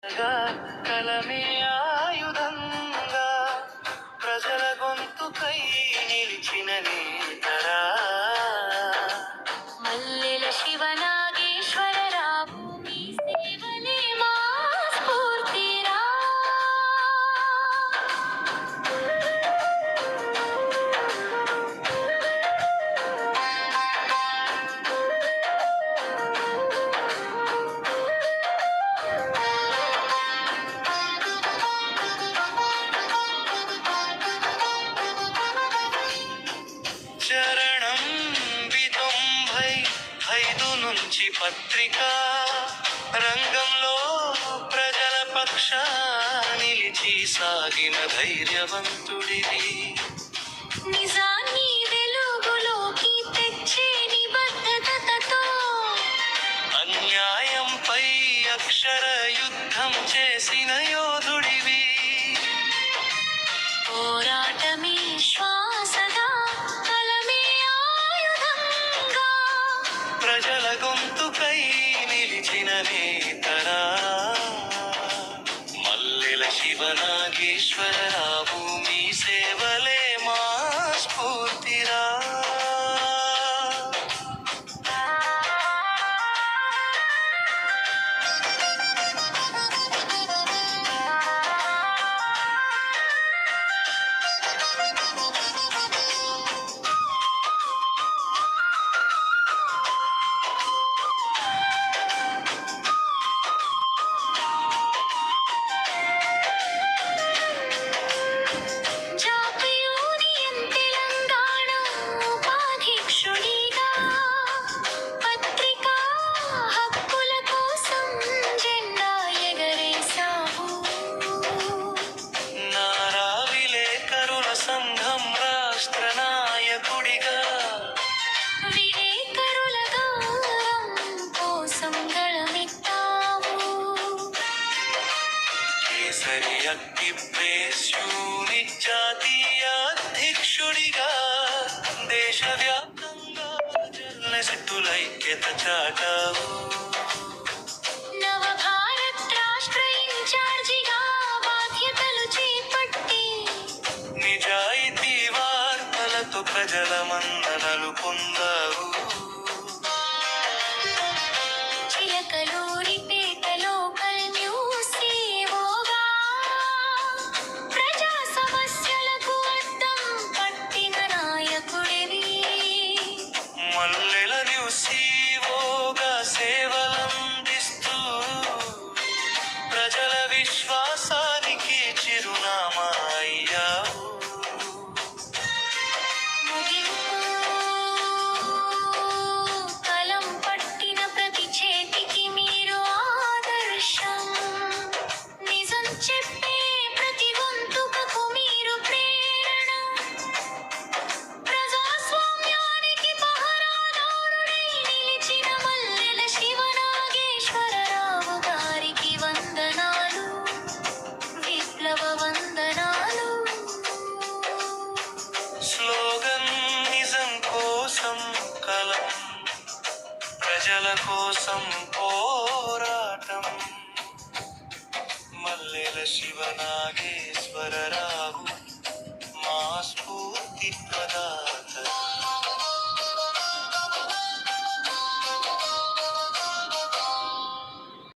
కలమే ఆయుధంగా ప్రజల గొంతుకై నిలిచిన నేతరా మల్లెల శివనాగేశ్వరరావు మీ సేవలే మా స్ఫూర్తిరా. చరణం 95 నుంచి పత్రికా రంగంలో ప్రజల పక్షా నిలిచి సాగిన ధైర్యవంతుడివి. నిజాన్ని వెలుగులోకి తెచ్చే నిబద్ధతతో అన్యాయంపై అక్షర యుద్ధం చేసిన యోధుడివి. పోరాటమే శ్వాసగా కలమే ఆయుధంగా ప్రజల గొంతుకై నిలిచిన నేతరా మల్లెల శివనాగేశ్వరరావు మీ సేవలే మా స్ఫూర్తిరా. సంఘం రాష్ట్ర నాయకుడిగా విలేకరుల గౌరవం కోసం గళమెత్తావు. కేసరి అగ్ని ప్రెస్ యూనిట్ జాతీయ అధ్యక్షుడిగా దేశవ్యాప్తంగా జర్నలిస్టుల ఐక్యత చాటావు. నవభారత్ రాష్ట్ర ఇన్ఛార్జిగా బాధ్యతలు చేపట్టి నిజాయితీ వార్తలతో ప్రజల మన్ననలు పొందావు. చిలకలూరిపేట లోకల్ న్యూస్ ఈవోగా ప్రజా సమస్యలకు అద్దం పట్టిన నాయకుడివి. మల్లెల న్యూస్ ఈవోగా సేవలందిస్తూ ప్రజల విశ్వాసానికి చిరునామా అయ్యావు. కలం పట్టిన ప్రతి చేతికి మీరు ఆదర్శం. నిజం చెప్పే ప్రతి గొంతుకకు మీరు ప్రేరణ. ప్రజాస్వామ్యానికి పహరాదారుడై నిలిచిన మల్లెల శివనాగేశ్వరరావు గారికి వందనాలు, విప్లవ వందనాలు. స్లోగన్ నిజం కోసం కలం, ప్రజల కోసం పోరాటం. మల్లెల శివనాగేశ్వరరావు మా స్ఫూర్తి ప్రదాత.